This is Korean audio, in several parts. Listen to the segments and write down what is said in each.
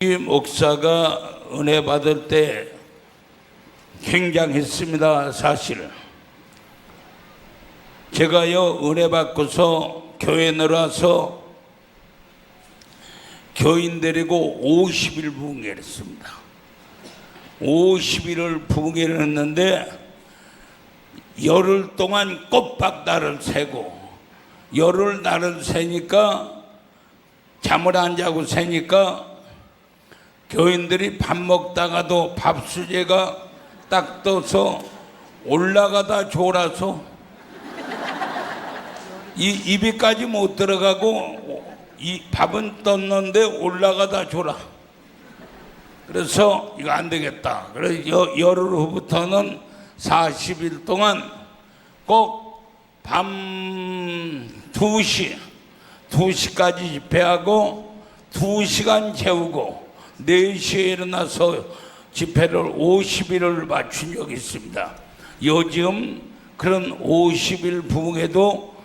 이 목사가 은혜 받을 때 굉장했습니다. 사실 제가요 은혜 받고서 교회 들어와서 교인 데리고 50일 부흥회를 했습니다. 50일을 부흥회를 했는데 열흘 동안 꼬박날을 새고 열흘 날을 새니까 잠을 안 자고 새니까 교인들이 밥 먹다가도 밥수제가 딱 떠서 올라가다 졸아서 입에까지 못 들어가고 이 밥은 떴는데 올라가다 졸아. 그래서 이거 안 되겠다. 그래서 열흘 후부터는 40일 동안 꼭 밤 2시까지 집회하고 2시간 재우고 4시에 일어나서 집회를 50일을 맞춘 적이 있습니다. 요즘 그런 50일 부흥회도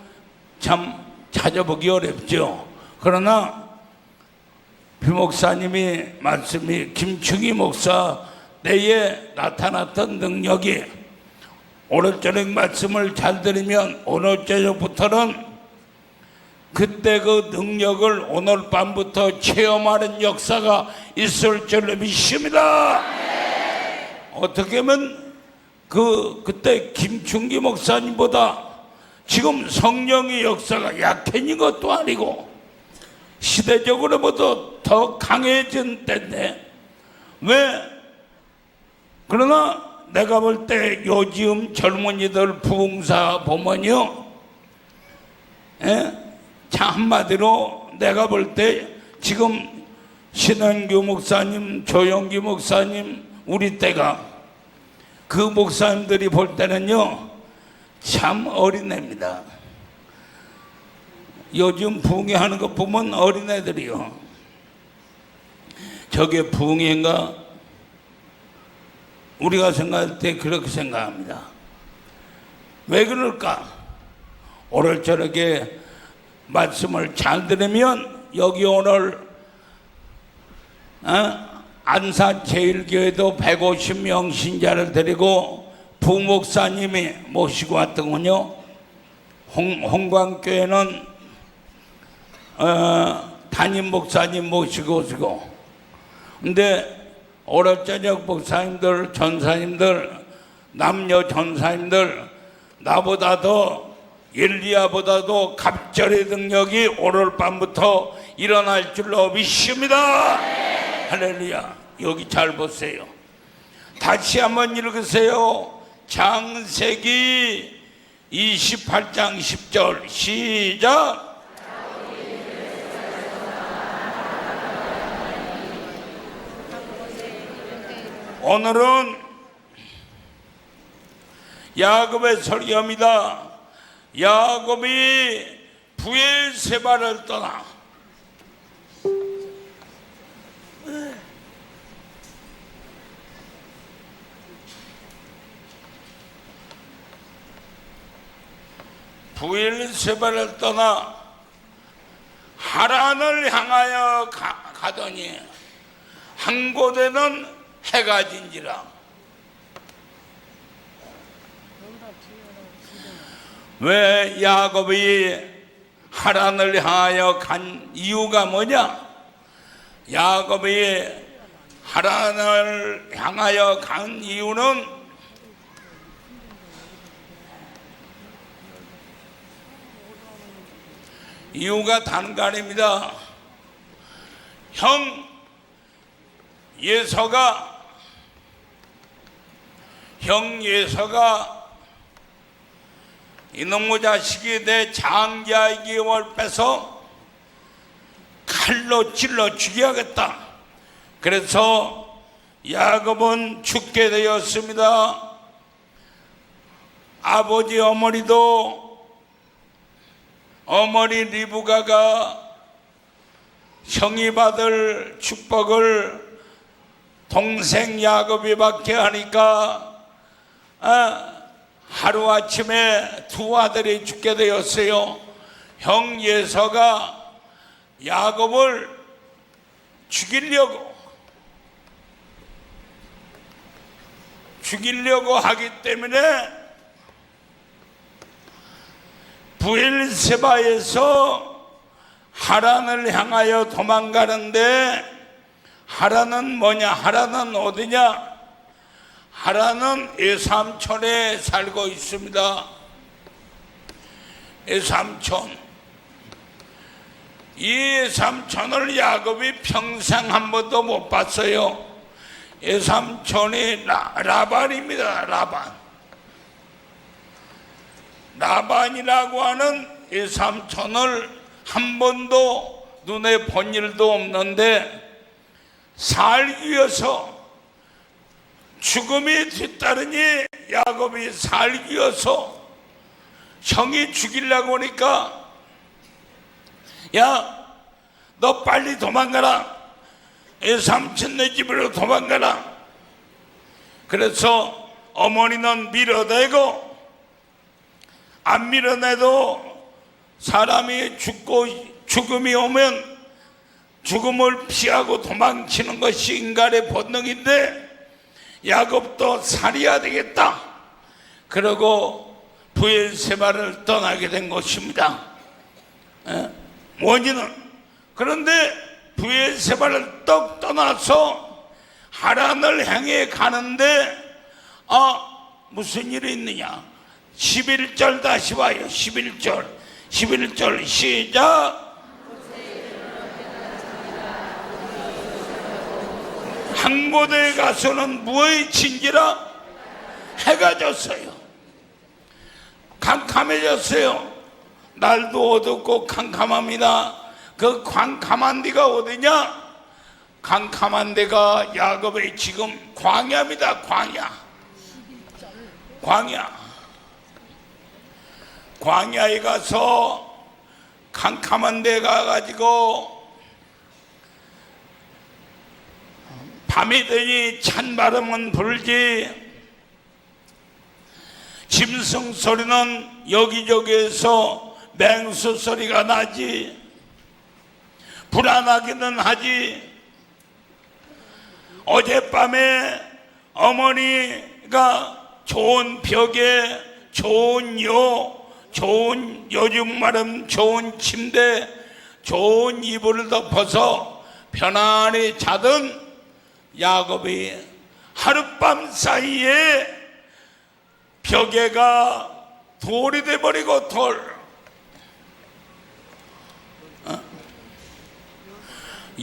참 찾아보기 어렵죠. 그러나 비 목사님이 말씀이 김충희 목사 때에 나타났던 능력이 오늘 저녁 말씀을 잘 들으면 오늘 저녁부터는 그때 그 능력을 오늘 밤부터 체험하는 역사가 있을 줄로 믿습니다. 어떻게 보면 그때 김충기 목사님보다 지금 성령의 역사가 약해진 것도 아니고 시대적으로 보다 더 강해진 때인데 왜? 그러나 내가 볼 때 요즘 젊은이들 부흥사 보면요, 자 한마디로 내가 볼 때 지금 신은규 목사님, 조영기 목사님 우리 때가 그 목사님들이 볼 때는요 참 어린애입니다. 요즘 부흥회하는 거 보면 어린애들이요. 저게 부흥회인가? 우리가 생각할 때 그렇게 생각합니다. 왜 그럴까? 오늘 저녁에 말씀을 잘 들으면 여기 오늘 안산 제일교회도 150명 신자를 데리고 부목사님이 모시고 왔더군요. 홍광교회는 담임 목사님 모시고 오시고. 근데 오늘 저녁 목사님들, 전사님들, 남녀 전사님들 나보다도 엘리야보다도 갑절의 능력이 오늘 밤부터 일어날 줄로 믿습니다. 할렐루야. 여기 잘 보세요. 다시 한번 읽으세요. 창세기 28장 10절 시작. 오늘은 야곱의 설교입니다. 야곱이 브엘세바를 떠나 브엘세바를 떠나 하란을 향하여 가더니 한 곳에는 해가 진지라. 왜 야곱이 하란을 향하여 간 이유가 뭐냐? 야곱이 하란을 향하여 간 이유는 이유가 다른 거 아닙니다. 형 예서가 이놈의 자식이 내 장자의 기업을 빼서 칼로 찔러 죽여야겠다. 그래서 야곱은 죽게 되었습니다. 아버지 어머니도 어머니 리브가가 형이 받을 축복을 동생 야곱이 받게 하니까 하루아침에 두 아들이 죽게 되었어요. 형 예서가 야곱을 죽이려고 죽이려고 하기 때문에 부엘세바에서 하란을 향하여 도망가는데, 하란은 뭐냐? 하란은 어디냐? 하란은 에삼촌에 살고 있습니다. 에삼촌. 이 에삼촌을 야곱이 평생 한 번도 못 봤어요. 에삼촌이 라반입니다. 라반이라고 하는 에삼촌을 한 번도 눈에 본 일도 없는데, 살기 위해서, 죽음이 뒤따르니 야곱이 살기 위해서 형이 죽이려고 하니까, 야, 너 빨리 도망가라. 에삼촌네 집으로 도망가라. 그래서 어머니는 밀어내고, 안 밀어내도 사람이 죽음이 오면 죽음을 피하고 도망치는 것이 인간의 본능인데, 야곱도 살해야 되겠다. 그러고 부엘세바를 떠나게 된 것입니다. 원인은, 그런데 부엘세바를 떡 떠나서 하란을 향해 가는데, 무슨 일이 있느냐? 11절 다시 봐요. 11절 시작. 항구대에 가서는 무엇이 친지라? 해가 졌어요. 캄캄해졌어요. 날도 어둡고 캄캄합니다. 그 캄캄한 데가 어디냐? 캄캄한 데가 야곱의 지금 광야입니다. 광야에 가서 캄캄한 데 가가지고 밤이 되니 찬바람은 불지, 짐승 소리는 여기저기에서 맹수 소리가 나지, 불안하기는 하지. 어젯밤에 어머니가 좋은 벽에 요즘 말하면 좋은 침대, 좋은 이불을 덮어서 편안히 자던 야곱이 하룻밤 사이에 벽에가 돌이 돼버리고,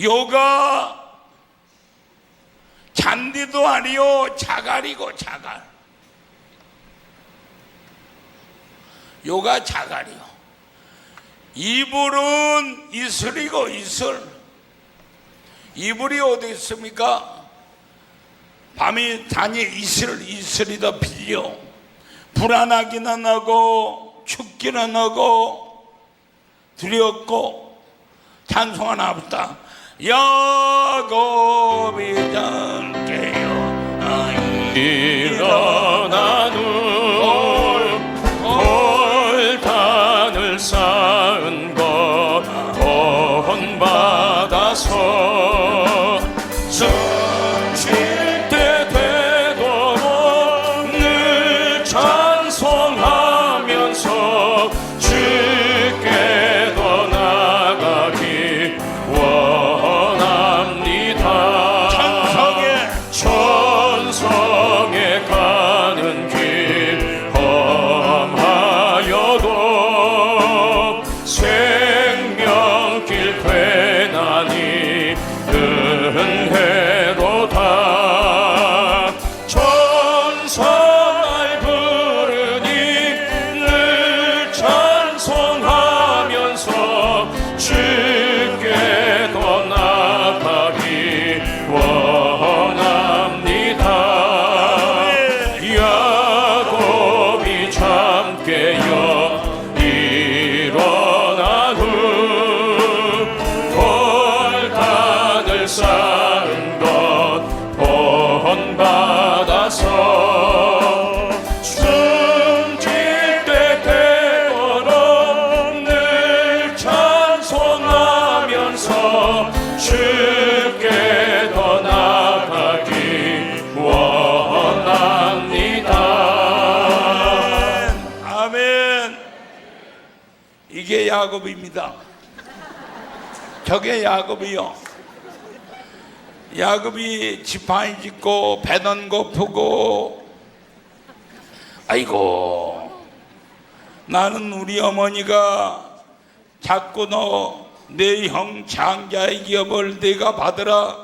요가 잔디도 아니요 자갈이고, 요가 자갈이요. 이불은 이슬이고, 이불이 어디 있습니까? 밤이 다니 이슬이 덮이죠. 불안하기는 하고 춥기는 하고 두렵고 찬송하나 보다. 야곱이 젊게요 일어나는 골단을 쌓은 것 본받아서 숨쉴 때 되도록 늘 찬송하면서 주께 더 나가기 원합니다. 천성에 가는 길 험하여도 생명길 되나니 은혜 야곱입니다. 저게 야곱이요. 야곱이 지팡이 짚고 배는 고프고, 아이고, 나는 우리 어머니가 자꾸 너 내 형 장자의 기업을 네가 받으라.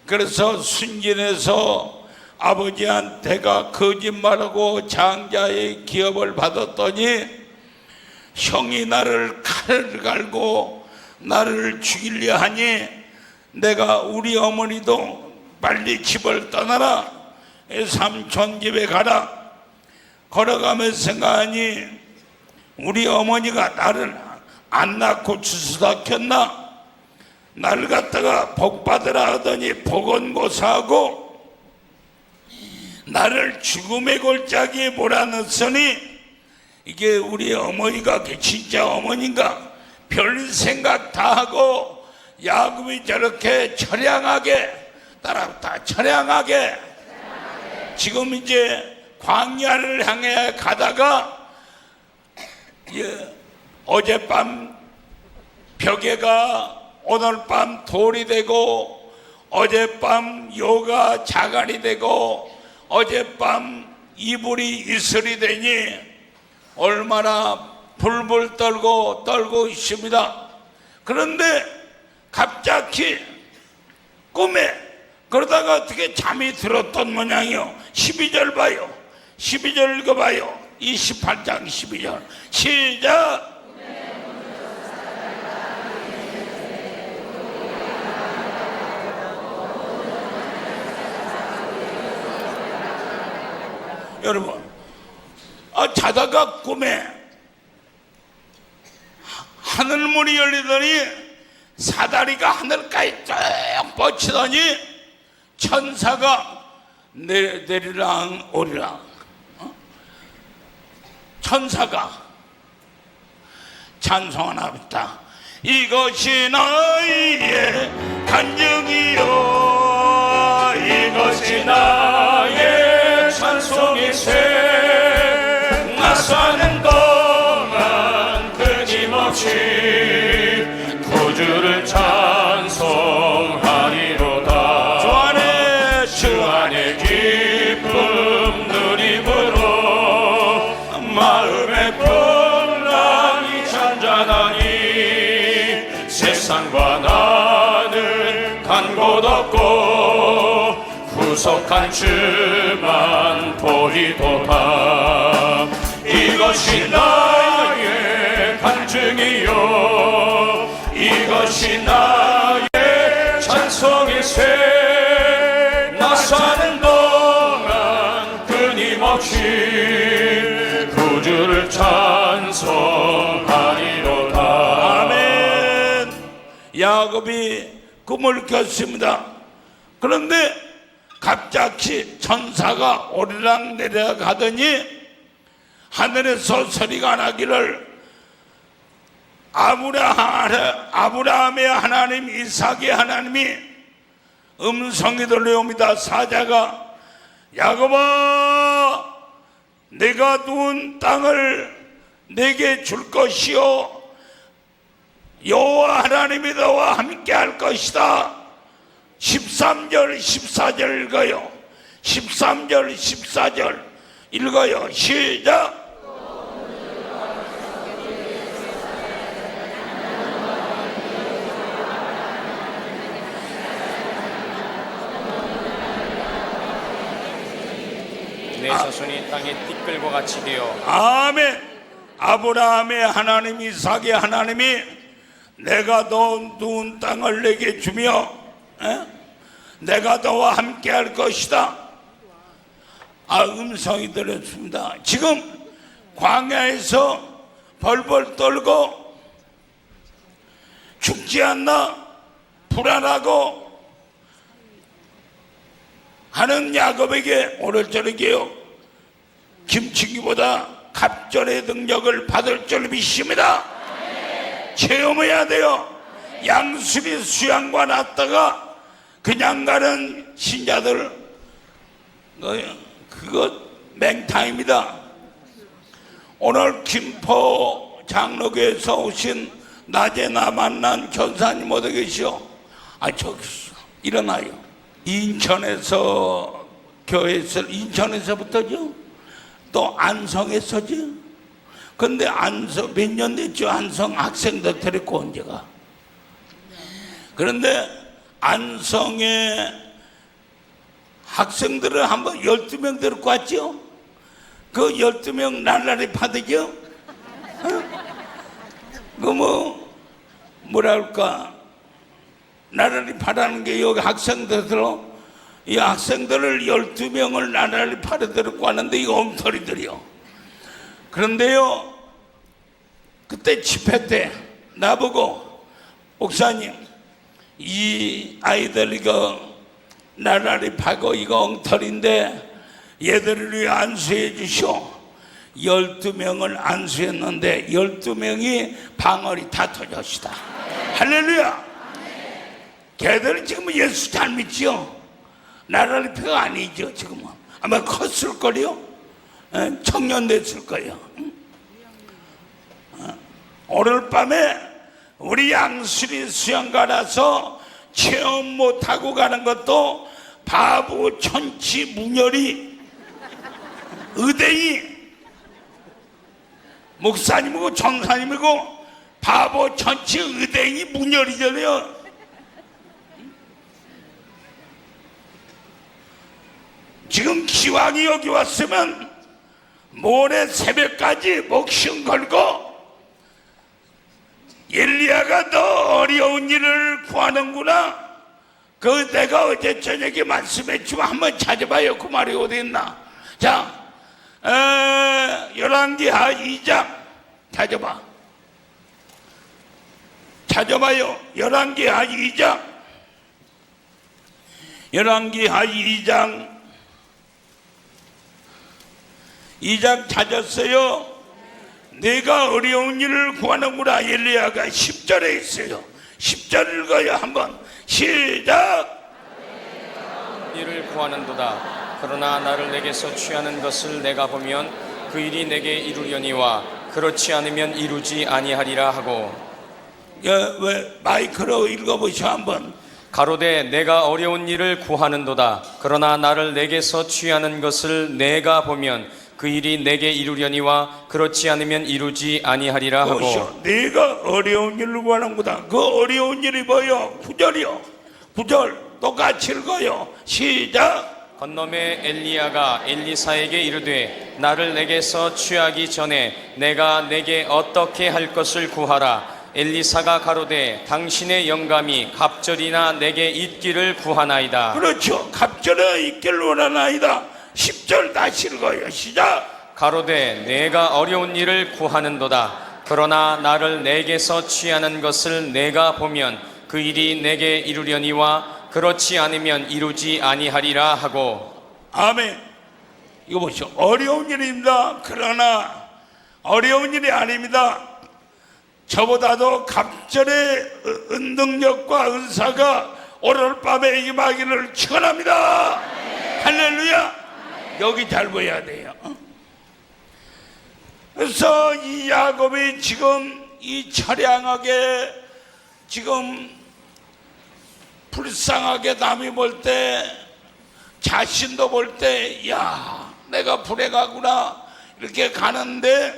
그래서 순진해서 아버지한테가 거짓말하고 장자의 기업을 받았더니 형이 나를 칼을 갈고 나를 죽이려 하니 내가 우리 어머니도 빨리 집을 떠나라, 삼촌 집에 가라. 걸어가면서 생각하니 우리 어머니가 나를 안 낳고 주스다 켰나? 나를 갖다가 복 받으라 하더니 복은 고사하고 나를 죽음의 골짜기에 몰아넣으니 이게 우리 어머니가 진짜 어머니인가? 별 생각 다 하고 야곱이 저렇게 처량하게 따라붙다. 처량하게 지금 이제 광야를 향해 가다가 어젯밤 벽에가 오늘 밤 돌이 되고 어젯밤 요가 자갈이 되고 어젯밤 이불이 이슬이 되니 얼마나 불불 떨고 있습니다. 그런데 갑자기 꿈에 그러다가 어떻게 잠이 들었던 모양이요. 12절 봐요. 12절 읽어봐요. 28장 12절 시작. 여러분, 자다가 꿈에 하늘문이 열리더니 사다리가 하늘까지 쭉 뻗치더니 천사가 내리랑 오리랑 천사가 찬송하나 보다. 이것이 나의 간증이요, 이것이 나의 찬송이세. 나 사는 동안 끊임없이 구주를 찬송하리로다. 주 안에 기쁨 누림으로 마음의 풍랑이 잔잔하니 세상과 나는 간 곳 없고 구속한 주만 보이도다. 이것이 나의 간증이요, 이것이 나의 찬송일세. 나 사는 동안 끊임없이 구주를 찬송하리로다. 아멘. 야곱이 꿈을 꿨습니다. 그런데 갑자기 천사가 오르락 내리락 하더니 하늘에서 소리가 나기를 아브라함의 하나님, 이삭의 하나님이 음성이 들려옵니다. 사자가 야곱아, 내가 누운 땅을 내게 줄 것이요 여호와 하나님이 너와 함께 할 것이다. 13절 14절 읽어요. 13절 14절 읽어요. 시작. 내 자손이 땅의 티끌과 같이 되어. 아멘. 아브라함의 하나님, 이삭의 하나님이 내가 너 누운 땅을 내게 주며 내가 너와 함께 할 것이다. 음성이 들렸습니다. 지금 광야에서 벌벌 떨고 죽지 않나 불안하고 하는 야곱에게 오늘 저녁에요, 김치기보다 갑절의 능력을 받을 줄 믿습니다. 체험해야 돼요. 양수리 수양관 왔다가 그냥 가는 신자들 그거 맹탕입니다. 오늘 김포 장로교에서 오신 낮에 나 만난 견사님 어디 계시오? 저기 일어나요. 인천에서 교회에서 인천에서부터죠. 또 안성에서죠. 근데 안성 몇 년 됐죠. 안성 학생들 데리고 온 제가. 그런데 안성에 학생들을 한번 12명 데리고 왔죠. 그 12명 날라리 파대죠. 뭐랄까 나라리 파라는 게 여기 학생들로 이 학생들을 12명을 나라리 파려 데리고 왔는데 이 엉터리들이요. 그런데요 그때 집회 때 나보고 목사님 이 아이들 이거 나라리 파고 이거 엉터리인데 얘들을 위해 안수해 주시오. 12명을 안수했는데 12명이 방언이 다 터졌시다. 할렐루야. 걔들은 지금 예수 잘 믿지요. 나라리 패가 아니죠. 지금은 아마 컸을걸요. 청년 됐을 거예요. 오늘 밤에 우리 양수리 수영가라서 체험 못하고 가는 것도 바보 천치 무녀리 의대이 목사님이고 전사님이고 바보 천치 의대이 무녀리잖아요. 지금 기왕이 여기 왔으면 모레 새벽까지 목숨 걸고 엘리야가 더 어려운 일을 구하는구나. 그 내가 어제 저녁에 말씀했지만 한번 찾아봐요. 그 말이 어디 있나. 자, 열왕기하 2장 찾아봐요. 열왕기하 2장 찾았어요. 내가 어려운 일을 구하는구나. 엘리야가 10절에 있어요. 10절 읽어요. 한번 시작. 일을 구하는도다. 그러나 나를 내게서 취하는 것을 내가 보면 그 일이 내게 이루려니와 그렇지 않으면 이루지 아니하리라 하고. 왜 마이크로 읽어보시오 한번. 가로되 내가 어려운 일을 구하는도다. 그러나 나를 내게서 취하는 것을 내가 보면 그 일이 내게 이루려니와 그렇지 않으면 이루지 아니하리라 하고. 보시오. 내가 어려운 일을 구하는구나. 그 어려운 일이 뭐요? 9절이요. 9절 똑같이 읽어요. 시작. 건너매 엘리야가 엘리사에게 이르되 나를 내게서 취하기 전에 내가 내게 어떻게 할 것을 구하라. 엘리사가 가로되 당신의 영감이 갑절이나 내게 있기를 구하나이다. 그렇죠. 갑절에 있기를 원하나이다. 10절 다시 읽어요. 시작. 가로되 내가 어려운 일을 구하는도다. 그러나 나를 내게서 취하는 것을 내가 보면 그 일이 내게 이루려니와 그렇지 않으면 이루지 아니하리라 하고. 아멘. 이거 보시오. 어려운 일입니다. 그러나 어려운 일이 아닙니다. 저보다도 갑절의 은능력과 은사가 오늘 밤에 임하기를 축원합니다. 할렐루야. 여기 잘 보여야 돼요. 그래서 이 야곱이 지금 이 처량하게 지금 불쌍하게 남이 볼 때 자신도 볼 때 야 내가 불행하구나 이렇게 가는데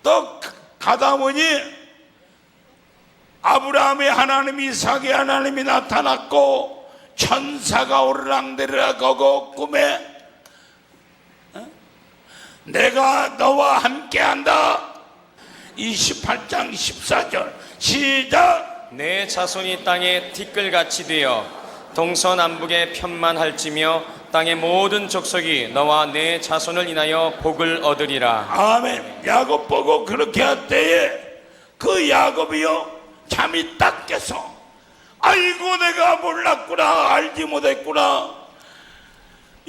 또 가다 보니 아브라함의 하나님 이삭의 하나님이 나타났고 천사가 오르락내리락하고 꿈에 내가 너와 함께한다. 28장 14절 시작. 내 자손이 땅에 티끌같이 되어 동서남북에 편만할지며 땅의 모든 족속이 너와 내 자손을 인하여 복을 얻으리라. 아멘. 야곱 보고 그렇게 할 때에 그 야곱이요 잠이 딱 깨서 아이고 내가 몰랐구나 알지 못했구나.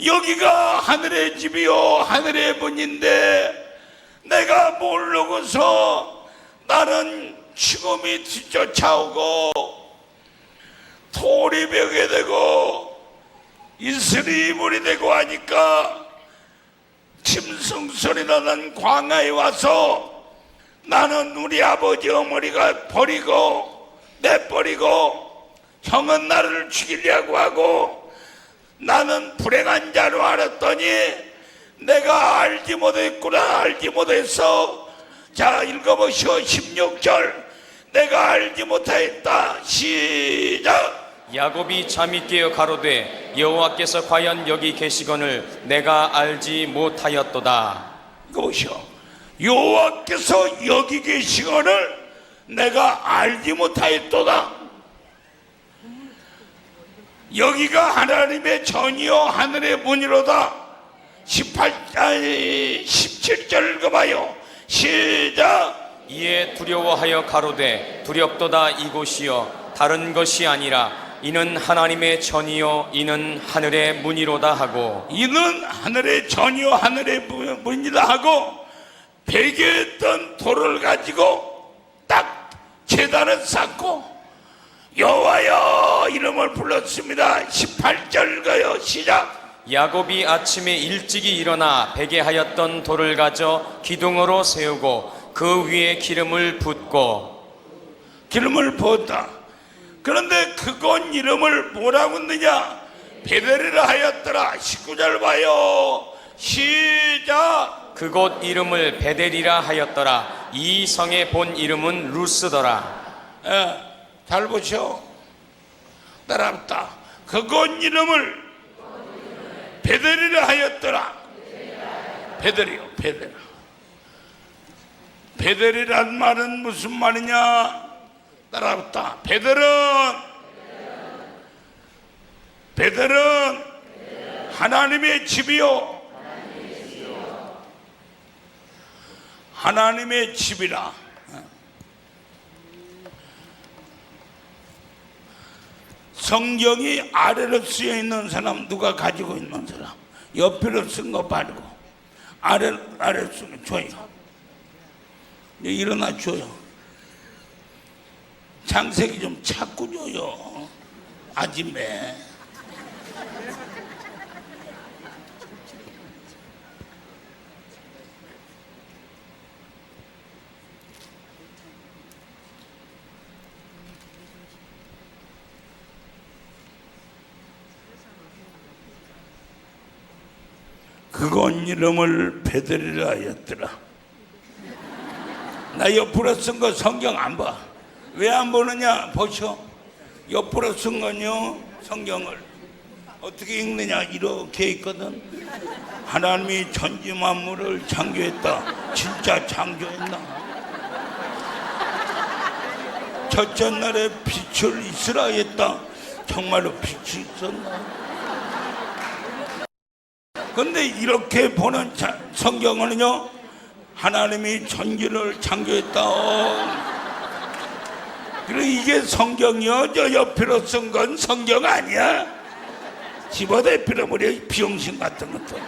여기가 하늘의 집이요 하늘의 분인데 내가 모르고서 나는 죽음이 뒤쫓아오고 돌이 벽에 되고 이슬이 물이 되고 하니까 짐승 소리 나는 광야에 와서 나는 우리 아버지 어머니가 버리고 내버리고 형은 나를 죽이려고 하고 나는 불행한 자로 알았더니 내가 알지 못했구나. 알지 못했어. 자, 읽어보시오. 16절. 내가 알지 못하였다. 시작. 야곱이 잠이 깨어 가로되 여호와께서 과연 여기 계시거늘 내가 알지 못하였도다. 읽어보시오. 여호와께서 여기 계시거늘 내가 알지 못하였도다. 여기가 하나님의 전이요 하늘의 문이로다. 17절 읽어봐요. 시작. 이에 두려워하여 가로되 두렵도다 이곳이여 다른 것이 아니라 이는 하나님의 전이요 이는 하늘의 문이로다 하고 이는 하늘의 전이요 하늘의 문이다 하고 베개했던 돌을 가지고 딱 제단을 쌓고 여호와여 이름을 불렀습니다. 18절 읽어요. 시작. 야곱이 아침에 일찍이 일어나 베개하였던 돌을 가져 기둥으로 세우고 그 위에 기름을 붓고 기름을 부었다. 그런데 그곳 이름을 뭐라고 했느냐? 베델이라 하였더라. 19절 봐요. 시작. 그곳 이름을 베델이라 하였더라. 이 성의 본 이름은 루스더라. 잘 보시오. 따라합다. 그곳 이름을 베델이라 하였더라. 베델이요, 베델. 베델이란 말은 무슨 말이냐? 따라합다. 베델은 하나님의 집이요. 하나님의 집이라. 성경이 아래로 쓰여 있는 사람 누가 가지고 있는 사람 옆으로 쓴 거 말고 아래 쓰면 줘요. 일어나 줘요. 장색이 좀 자꾸 줘요. 아줌매. 그곳 이름을 베델이라 하였더라. 나 옆으로 쓴 거 성경 안 봐. 왜 안 보느냐? 보셔. 옆으로 쓴 건요 성경을 어떻게 읽느냐 이렇게 있거든. 하나님이 천지 만물을 창조했다. 진짜 창조했나? 첫째 날에 빛을 있으라 했다. 정말로 빛이 있었나? 근데 이렇게 보는 성경은요 하나님이 천지를 창조했다. 그래 이게 성경이요. 저 옆으로 쓴 건 성경 아니야. 집어다 빌어버려 비용신 같은 것도.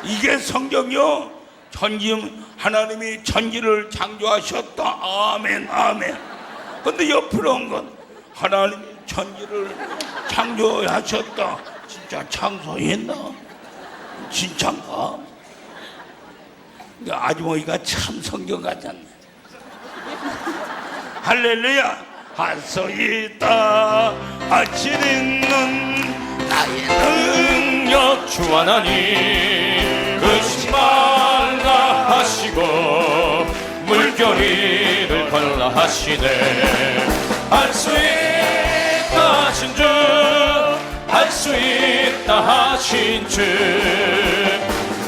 이게 성경이요. 하나님이 천지를 창조하셨다. 아멘 아멘. 근데 옆으로 온 건 하나님이 천지를 창조하셨다. 진짜 창조했나? 진짜인가? 아주머니가 참 성경 같지 않네. 할렐루야. 할 수 있다 할수 있는 나의 능력 주 하나님 의심 말라 하시고 물결이를 발라 하시네. 할 수 있다 하신 주 할 수 있다 하신 주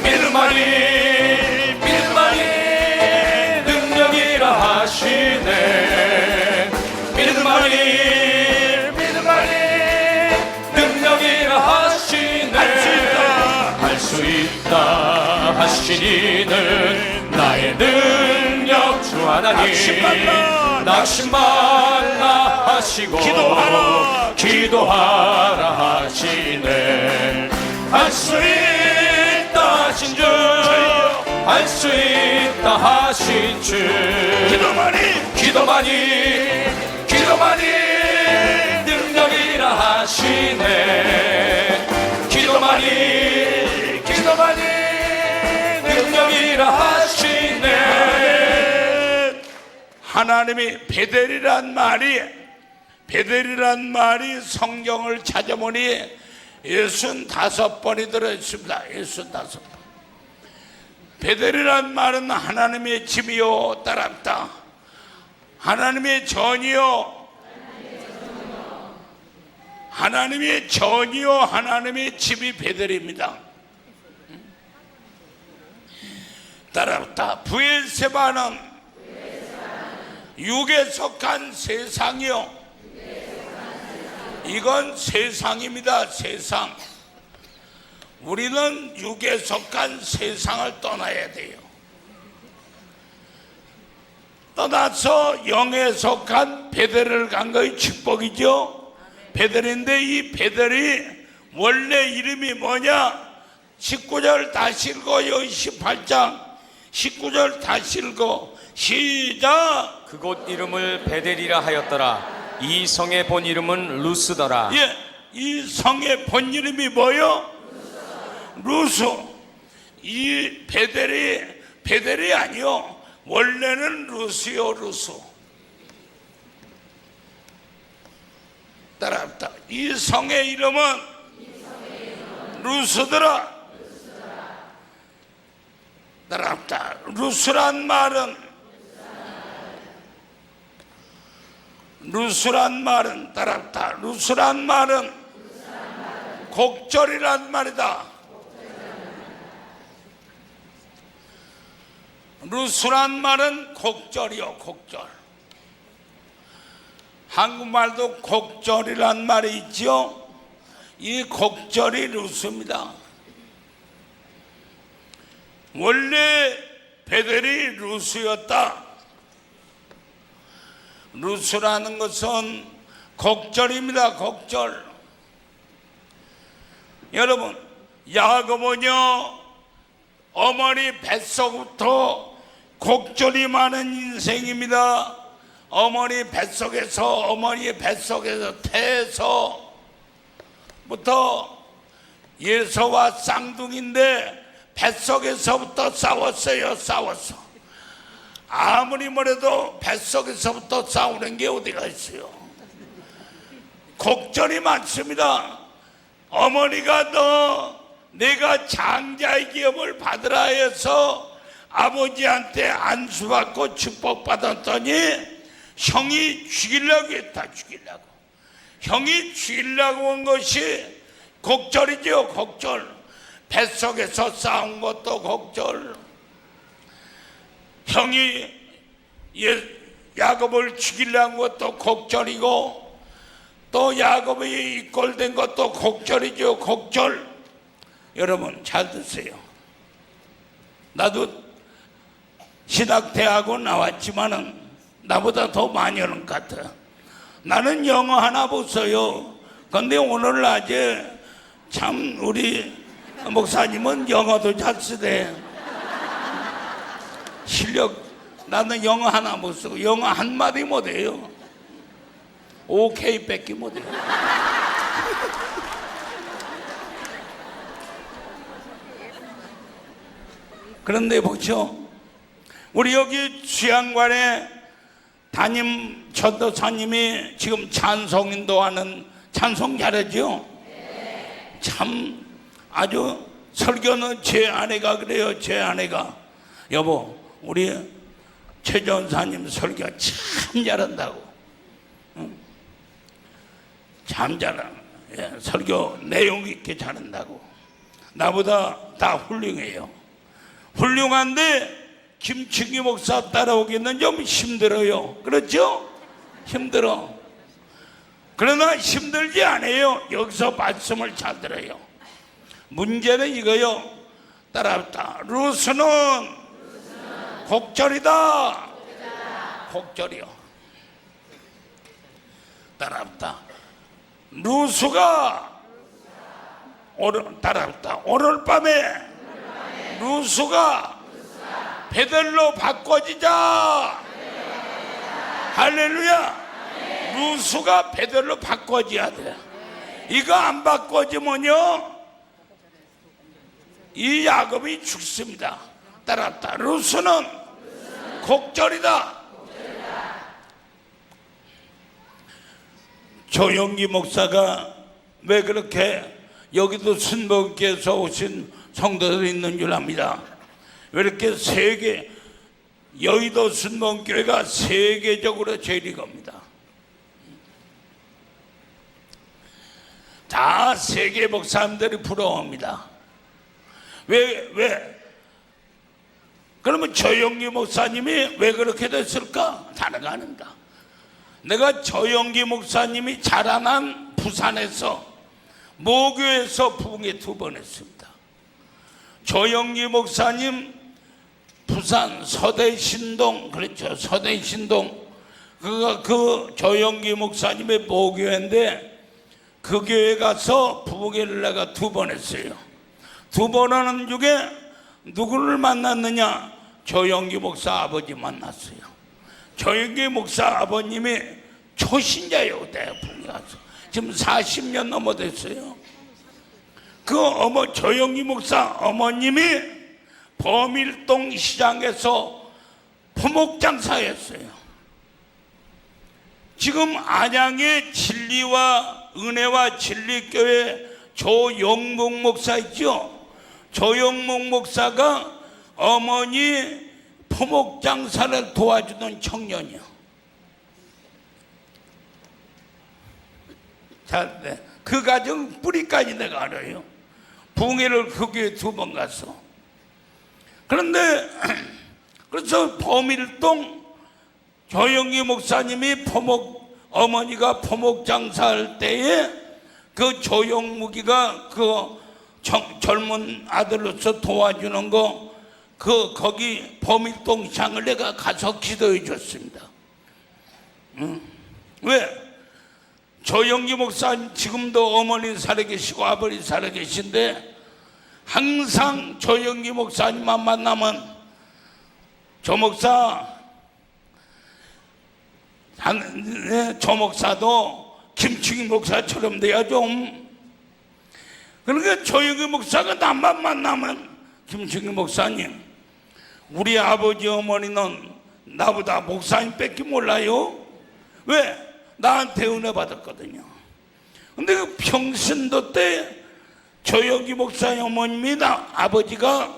믿음하니 능력이라 하시네. 믿음하니 능력이라 하시네. 할 수 있다 하시니는 나의 능력 주 하나님 낙심 말라 하시고 기도하라 하시네. 할 수 있다 하신 주 할 수 있다 하신 주 기도만이 능력이라 하시네. 기도만이 능력이라 하시네. 하나님이 베델이란 말이 성경을 찾아보니 65번이 들어있습니다. 65번. 베델이란 말은 하나님의 집이요, 따랐다. 하나님의 전이요, 하나님의 전이요, 하나님의 집이 베델입니다. 따랐다. 브엘세바는 육에 속한 세상이요. 이건 세상입니다. 세상. 우리는 육에 속한 세상을 떠나야 돼요. 떠나서 영에 속한 베델을 간 것이 축복이죠. 베델인데 이 베델이 원래 이름이 뭐냐? 19절 다시 읽어. 여기 18장 19절 다시 읽어. 시작. 그곳 이름을 베델이라 하였더라. 이 성의 본 이름은 루스더라. 예, 이 성의 본 이름이 뭐요? 루스. 이 베델이 아니요, 원래는 루스요, 루스. 따라합니다. 이 성의 이름은 루스더라. 따라합니다. 루스란 말은 따라합니다. 루스란 말은 곡절이란 말이다. 루스란 말은 곡절이요, 곡절. 한국말도 곡절이란 말이 있죠. 이 곡절이 루스입니다. 원래 베델이 루스였다. 루스라는 것은 곡절입니다. 곡절. 여러분, 야고보는요, 어머니 뱃속부터 곡절이 많은 인생입니다. 어머니의 뱃속에서 태에서부터 예서와 쌍둥이인데 뱃속에서부터 싸웠어요. 아무리 뭐래도 뱃속에서부터 싸우는 게 어디가 있어요. 곡절이 많습니다. 어머니가 내가 장자의 기업을 받으라 해서 아버지한테 안수받고 축복받았더니 형이 죽이려고 했다. 형이 죽이려고 한 것이 곡절이죠. 곡절. 뱃속에서 싸운 것도 곡절. 형이 야곱을 죽이려고 한 것도 곡절이고, 또 야곱이 이꼴된 것도 곡절이죠. 곡절. 여러분 잘 듣세요. 나도 신학대학원 나왔지만은 나보다 더 많이 하는 것 같아. 나는 영어 하나 못 써요. 근데 오늘 낮에 참 우리 목사님은 영어도 잘 쓰대. 실력. 나는 영어 하나 못 쓰고 영어 한마디 못 해요. 오케이 뺏기 못 해요. 그런데 보죠, 우리 여기 수양관에 담임 전도사님이 지금 찬송 인도하는, 찬송 잘하죠? 참 아주, 설교는 제 아내가 그래요. 제 아내가, 여보 우리 최 전사님 설교 참 잘한다고. 응? 참 잘하. 예, 설교 내용 있게 잘한다고. 나보다 다 훌륭해요. 훌륭한데 김충기 목사 따라오기는 좀 힘들어요. 그렇죠? 힘들어. 그러나 힘들지 않아요. 여기서 말씀을 잘 들어요. 문제는 이거요. 따라합니다. 루스는 곡절이다. 곡절이요. 따라합니다. 루스가 따라합니다. 오늘 밤에 루스가 베델로 바꿔지자. 할렐루야. 루스가 베델로 바꿔져야 돼. 이거 안 바꿔지면요, 이 야곱이 죽습니다. 따랐다. 루스는 곡절이다. 조영기 목사가 왜 그렇게 여기도 순복음교회에서 오신 성도들이 있는 줄 압니다. 왜 이렇게 여의도 순복음교회가 세계적으로 제일 이겁니다. 다 세계 목사님들이 부러워합니다. 왜? 그러면 조영기 목사님이 왜 그렇게 됐을까? 다른 아닙니다. 내가 조영기 목사님이 자라난 부산에서 모교에서 부흥회 2번 했습니다. 조영기 목사님 부산 서대신동, 그렇죠, 서대신동, 그 조영기 목사님의 모교회인데 그 교회 가서 부흥회를 내가 2번 했어요. 2번 하는 중에 누구를 만났느냐? 조영기 목사 아버지 만났어요. 조영기 목사 아버님이 초신자예요. 내가 부흥회 가서 지금 40년 넘어됐어요. 그 조영기 목사 어머님이 범일동 시장에서 포목장사였어요. 지금 안양의 진리와 은혜와 진리교회 조영목 목사 있죠? 조영목 목사가 어머니 포목장사를 도와주던 청년이요. 자, 네. 그 가정 뿌리까지 내가 알아요. 부흥회를 그 교회 2번 갔어. 그런데 그래서 범일동 조영기 목사님이 어머니가 포목 장사할 때에 그 조영무기가 그 젊은 아들로서 도와주는 거 거기 범일동 시장을 내가 가서 기도해 줬습니다. 왜? 조영기 목사님 지금도 어머니 살아계시고 아버지 살아계신데 항상 조영기 목사님만 만나면 조 목사, 조 목사도 김충희 목사처럼 돼야 좀. 그러니까 조영기 목사가 나만 만나면 김충희 목사님, 우리 아버지 어머니는 나보다 목사님밖에 몰라요. 왜? 나한테 은혜 받았거든요. 근데 그 평신도 때 조영기 목사님 어머님이 아버지가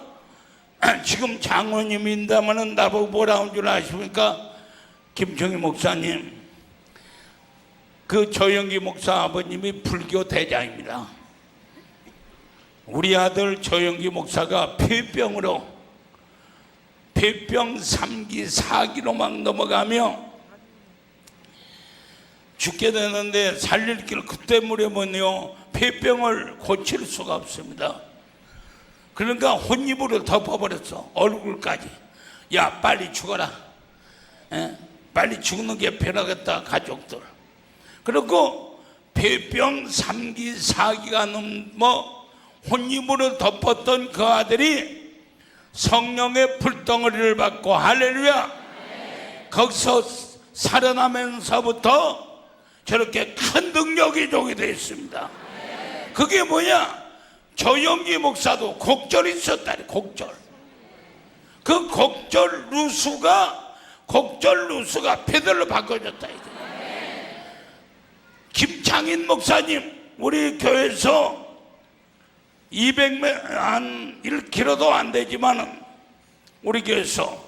지금 장로님인다마는 나보고 뭐라 한 줄 아십니까? 김정희 목사님, 그 조영기 목사 아버님이 불교 대장입니다. 우리 아들 조영기 목사가 폐병 3기 4기로 막 넘어가며 죽게 되는데 살릴 길 그때 무렵은요 폐병을 고칠 수가 없습니다. 그러니까 혼입으로 덮어버렸어. 얼굴까지. 야 빨리 죽어라. 빨리 죽는 게 편하겠다 가족들. 그리고 폐병 3기 4기가 넘어 혼입으로 덮었던 그 아들이 성령의 불덩어리를 받고 할렐루야. 거기서 살아나면서부터 저렇게 큰 능력이 조게 되어 있습니다. 그게 뭐냐? 조영기 목사도 곡절이 있었다니. 곡절. 그 곡절 루수가 페들로 바꿔줬다. 김창인 목사님, 우리 교회에서 200m 한 1km도 안 되지만은 우리 교회에서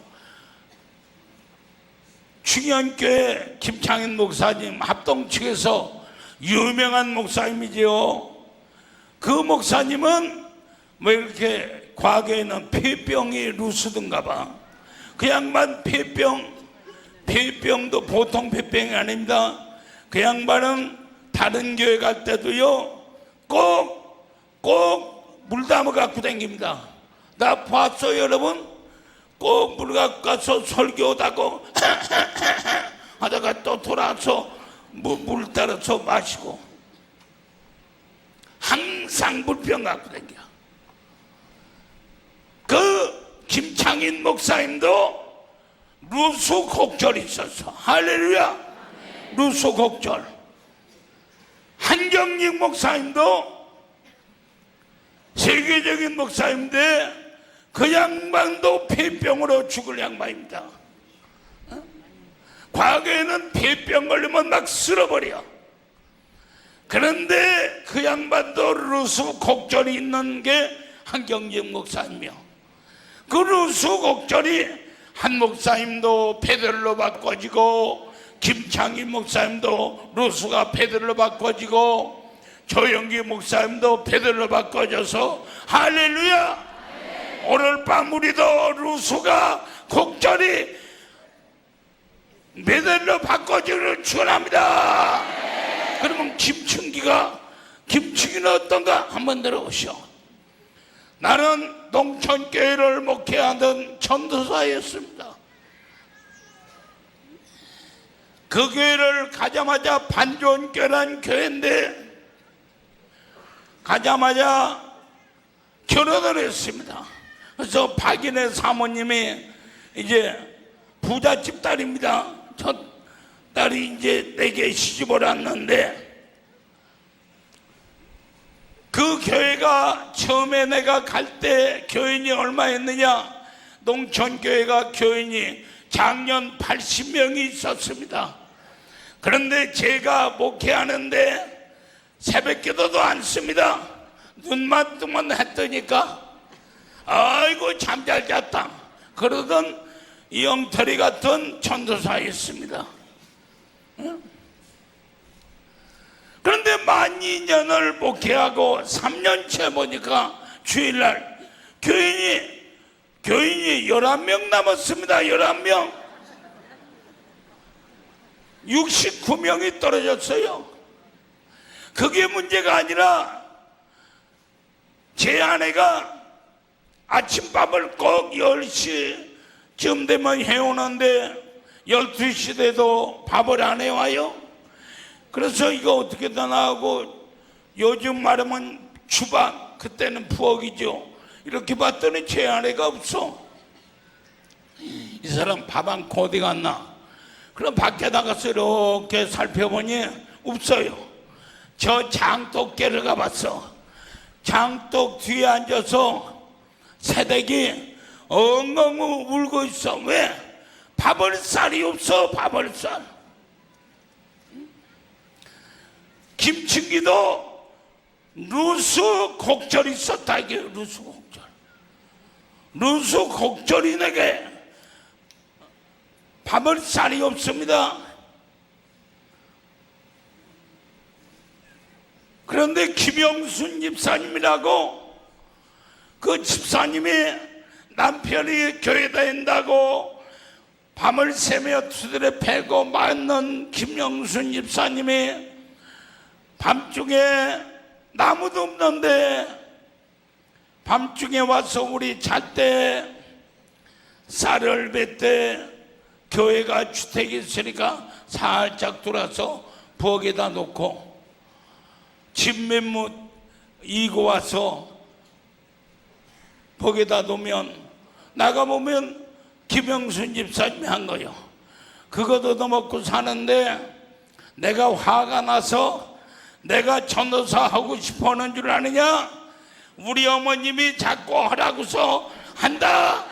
충현교회 김창인 목사님 합동 측에서 유명한 목사님이지요. 그 목사님은 뭐 이렇게 과거에는 폐병이 루스든가 봐. 그 양반 폐병도 보통 폐병이 아닙니다. 그 양반은 다른 교회 갈 때도요 꼭 물 담아 갖고 다닙니다. 나 봤어요 여러분. 꼭 물 갖고 가서 설교하다고 하다가 또 돌아와서 물 따라서 마시고 항상 물병 갖고 다녀. 그 김창인 목사님도 루수 곡절이 있었어. 할렐루야. 루수 곡절. 한경직 목사님도 세계적인 목사인데 그 양반도 폐병으로 죽을 양반입니다. 과거에는 폐병 걸리면 막 쓸어버려. 그런데 그 양반도 루스 곡절이 있는 게 한경직 목사님이요. 그 루스 곡절이 한 목사님도 페들로 바꿔지고, 김창희 목사님도 루스가 페들로 바꿔지고, 조영기 목사님도 페들로 바꿔져서 할렐루야. 오늘 밤 우리도 루스가 곡절이 메들로 바꿔지기를 축원합니다. 그러면 김충기는 어떤가 한번 들어보시오. 나는 농촌교회를 목회하던 전도사였습니다. 그 교회를 가자마자 반존교회란 교회인데 가자마자 결혼을 했습니다. 그래서 박인혜 사모님이 이제 부잣집 딸입니다. 첫 딸이 이제 내게 시집을 왔는데, 그 교회가 처음에 내가 갈 때 교인이 얼마였느냐? 농촌교회가 교인이 작년 80명이 있었습니다. 그런데 제가 목회하는데 새벽기도도 안 씁니다. 눈만 뜨면 했더니까 아이고 잠 잘 잤다 그러던 이영털이 같은 전도사였습니다. 그런데 만 2년을 목회하고 3년째 보니까 주일날 교인이 11명 남았습니다. 11명. 69명이 떨어졌어요. 그게 문제가 아니라 제 아내가 아침밥을 꼭 10시쯤 되면 해오는데 12시 돼도 밥을 안 해와요. 그래서 이거 어떻게 다 나오고, 요즘 말하면 주방, 그때는 부엌이죠. 이렇게 봤더니 제 아내가 없어. 이 사람 밥 한 코 어디 갔나? 그럼 밖에 나가서 이렇게 살펴보니 없어요. 저 장독계를 가봤어. 장독 뒤에 앉아서 새댁이 엉엉 울고 있어. 왜? 밥을 쌀이 없어. 밥을 쌀. 김충기도 루스 곡절이 있었다. 이게 루스 곡절. 루스 곡절이 내게 밥을 쌀이 없습니다. 그런데 김영순 집사님이라고, 그 집사님이 남편이 교회 다닌다고 밤을 새며 두드려 패고 맞는 김영순 집사님이 밤중에 나무도 없는데 밤중에 와서 우리 잘 때 쌀을 뱉때 교회가 주택이 있으니까 살짝 돌아서 부엌에다 놓고 집맨못 이고 와서 부엌에다 놓으면 나가보면 김영순 집사님이 한 거요. 그거 얻어먹고 사는데 내가 화가 나서 내가 전도사 하고 싶어 하는 줄 아느냐? 우리 어머님이 자꾸 하라고서 한다.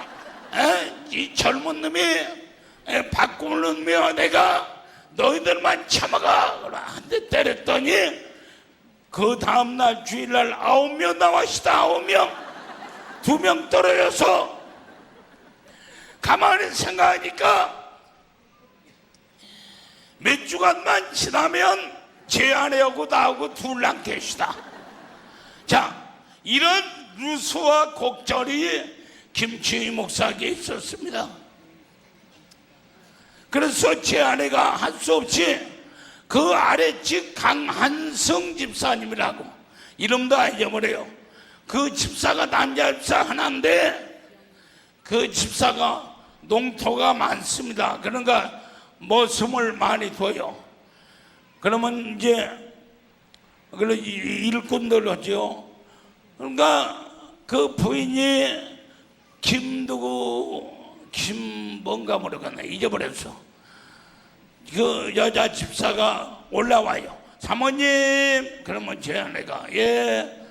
이 젊은 놈이 바꾸면 내가 너희들만 참아가 한 대 때렸더니 그 다음날 주일날 9명 나와시다. 9명 2명 떨어져서 가만히 생각하니까 몇 주간만 지나면 제 아내하고 나하고 둘랑 계시다. 자, 이런 루스와 곡절이 김충희 목사에게 있었습니다. 그래서 제 아내가 할 수 없이 그 아래집 강한성 집사님이라고, 이름도 안 잊어버려요. 그 집사가 남자 집사 하나인데 그 집사가 농토가 많습니다. 그러니까 머슴을 많이 둬요. 그러면 이제 일꾼들 하죠. 그러니까 그 부인이 김 뭔가 모르겠네. 잊어버렸어. 그 여자 집사가 올라와요. 사모님, 그러면 제 아내가 예,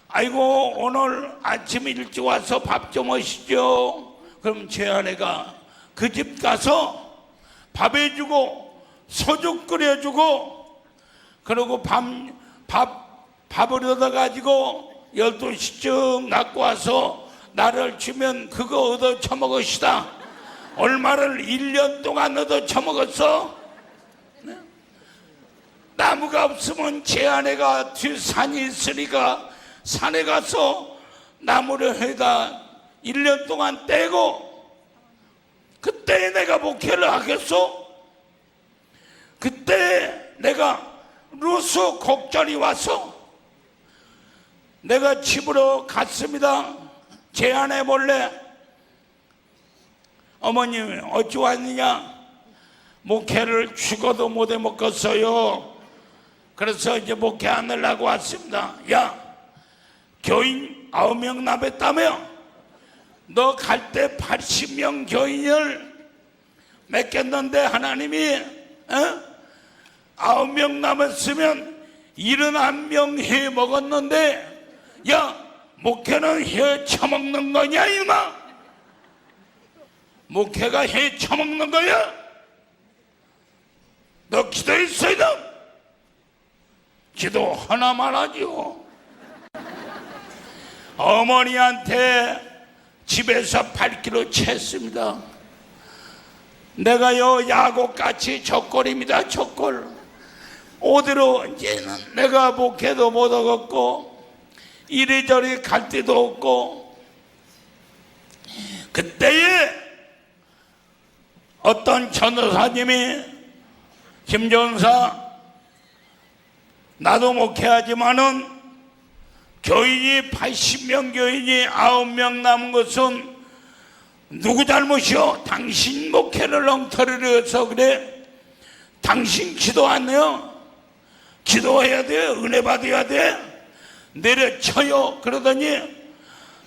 아이고 오늘 아침 일찍 와서 밥 좀 하시죠. 그럼 제 아내가 그 집 가서 밥 해주고 소주 끓여주고 그리고 밥을 얻어가지고 12시쯤 갖고 와서 나를 주면 그거 얻어 처먹으시다. 얼마를 1년 동안 얻어 처먹었어? 나무가 없으면 제 아내가 산이 있으니까 산에 가서 나무를 해다 1년 동안 떼고, 그때 내가 목회를 하겠어? 그때 내가 루스 곡절이 와서 내가 집으로 갔습니다. 제 아내 몰래 어머님 어찌 왔느냐? 목회를 죽어도 못해 먹겠어요. 그래서 이제 목회 안 하려고 왔습니다. 야, 교인 9명 남았다며? 너 갈 때 80명 교인을 맺겠는데 하나님이 9명 남았으면 71명 해 먹었는데, 야, 목회는 해 처먹는 거냐 이마? 목회가 해 처먹는 거야? 너 기도했어야 돼. 기도 하나만 하죠. 어머니한테 집에서 8kg 챘습니다. 내가요 야곱같이 족골입니다. 족골. 어디로 이제는 내가 목회도 못 하겠고 이리저리 갈 데도 없고, 그때에 어떤 전도사님이 김전사 나도 목회하지만은 교인이 80명 교인이 9명 남은 것은 누구 잘못이요? 당신 목회를 엉터리로 해서 그래. 당신 기도 안 해요? 기도해야 돼. 은혜 받아야 돼. 내려쳐요. 그러더니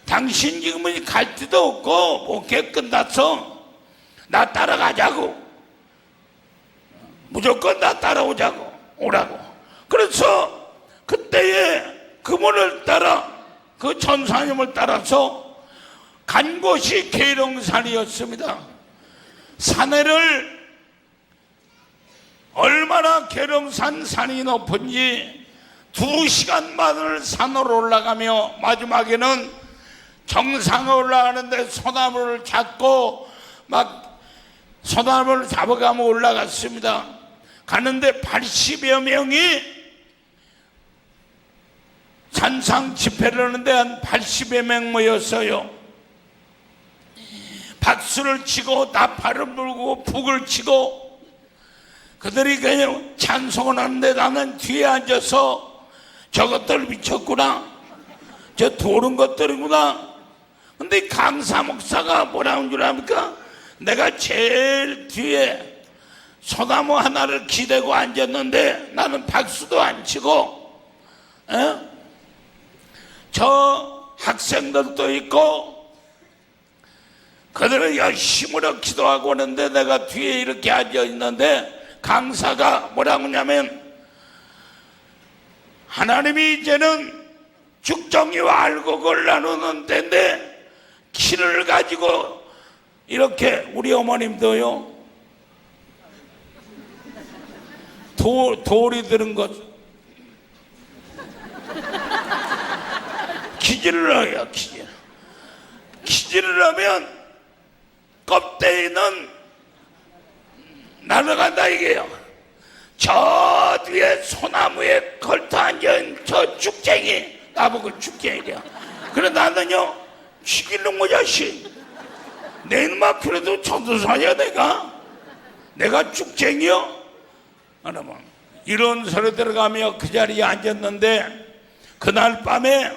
당신 지금은 갈 데도 없고 목회 끝났어. 나 따라가자고. 무조건 나 따라오자고. 오라고. 그래서 그때에 그분을 따라, 그 전사님을 따라서 간 곳이 계룡산이었습니다. 산에를 얼마나 계룡산 산이 높은지 2시간만을 산으로 올라가며 마지막에는 정상에 올라가는데 소나무를 잡고 막 소나무를 잡아가며 올라갔습니다. 가는데 80여 명이 산상 집회를 하는데 한 80여 명 모였어요. 박수를 치고 나팔을 불고 북을 치고 그들이 그냥 찬송을 하는데 나는 뒤에 앉아서 저것들 미쳤구나, 저 도른 것들이구나. 근데 강사 목사가 뭐라는 줄 압니까? 내가 제일 뒤에 소나무 하나를 기대고 앉았는데 나는 박수도 안 치고, 저 학생들도 있고 그들은 열심히 기도하고 오는데 내가 뒤에 이렇게 앉아 있는데 강사가 뭐라고 하냐면, 하나님이 이제는 죽정이와 알곡을 나누는 때인데 키를 가지고 이렇게, 우리 어머님도요 돌이 들은 것 기질을 해요. 기질을 하면 껍데기는 날아간다 이게요. 저 뒤에 소나무에 걸터 앉은 저 죽쟁이, 나보고 죽쟁이야. 그래 나는요 죽이는 거 자식. 내 인마 그래도 전도사냐 내가 죽쟁이요? 여러분, 이런 소리 들어가며 그 자리에 앉았는데 그날 밤에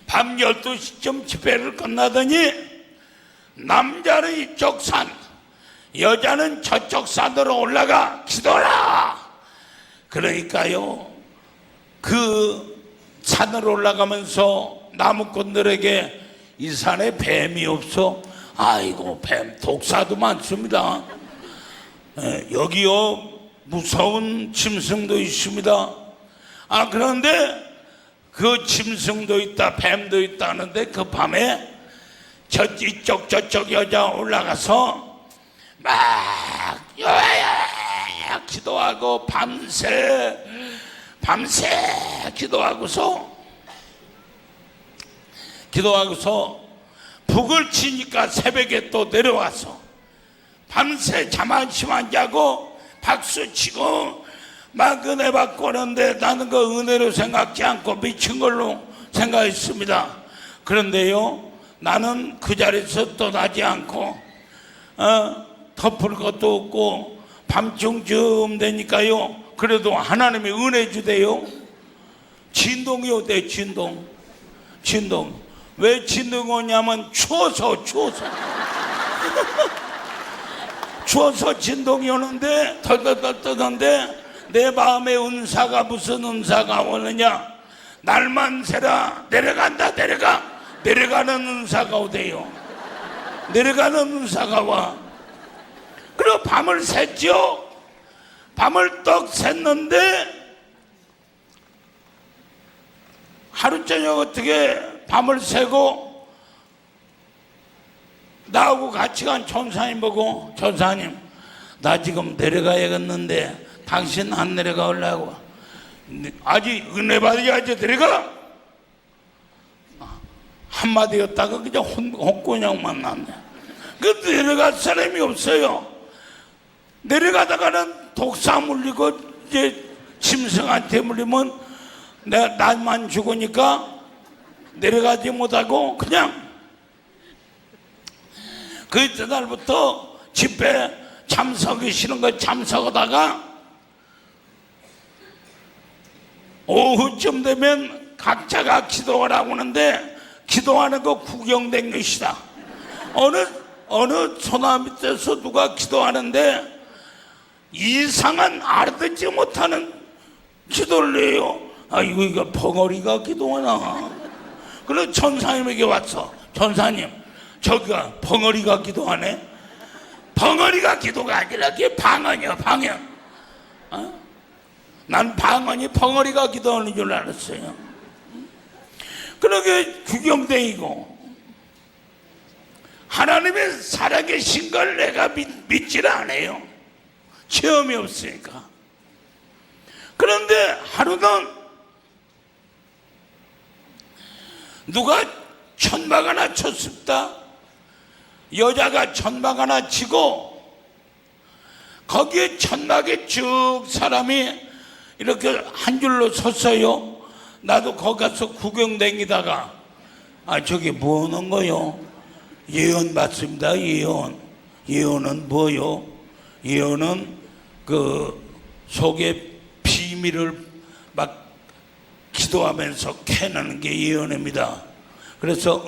밤 12시쯤 집회를 끝나더니 남자는 이쪽 산, 여자는 저쪽 산으로 올라가 기도하라. 그러니까요 그 산으로 올라가면서 나무꾼들에게 이 산에 뱀이 없어? 아이고 뱀 독사도 많습니다. 여기요 무서운 짐승도 있습니다. 그런데 그 짐승도 있다 뱀도 있다 하는데 그 밤에 이쪽 저쪽 여자 올라가서 막 기도하고 밤새 기도하고서 북을 치니까 새벽에 또 내려와서 밤새 잠 한시만 자고 박수치고 막 은혜 받고 하는데 나는 그 은혜로 생각지 않고 미친 걸로 생각했습니다. 그런데요, 나는 그 자리에서 떠나지 않고 덮을 것도 없고 밤중쯤 되니까요, 그래도 하나님이 은혜 주대요. 진동이 오대. 진동. 왜 진동이 오냐면 추워서 추워서 진동이 오는데 덜덜덜 떠는데 내 마음의 은사가 무슨 은사가 오느냐, 날만 새라 내려간다. 내려가는 은사가 오대요. 내려가는 은사가 와. 그리고 밤을 샜죠. 밤을 떡 샜는데 하루 저녁 어떻게 밤을 새고 나하고 같이 간 전사님 보고, 전사님 나 지금 내려가야겠는데 당신 안 내려가려고. 아직 은혜 받아야지 내려가. 한마디였다가 그냥 혼꾸녕만 났네. 그 내려갈 사람이 없어요. 내려가다가는 독사 물리고 이제 짐승한테 물리면 나만 죽으니까 내려가지 못하고 그냥 그날부터 집회 참석이 싫은 거 참석하다가 오후쯤 되면 각자가 기도하라고 하는데 기도하는 거 구경된 것이다. 어느 소나 밑에서 누가 기도하는데 이상한 알아듣지 못하는 기도를 해요. 이거 벙어리가 기도하나. 그래서 전사님에게 왔어. 전사님, 저기가 벙어리가 기도하네. 벙어리가 기도가 아니라 그게 방언이야, 방언. 난 방언이 벙어리가 기도하는 줄 알았어요. 그러게 구경댕이고 하나님의 살아계신 걸 내가 믿질 않아요. 체험이 없으니까. 그런데 하루는 누가 천막 하나 쳤습니다. 여자가 천막 하나 치고 거기에 천막에 쭉 사람이 이렇게 한 줄로 섰어요. 나도 거기 가서 구경 다니다가 저기 뭐 하는 거요? 예언 받습니다. 예언은 뭐요? 예언은 그 속에 비밀을 막 기도하면서 캐내는 게 예언입니다. 그래서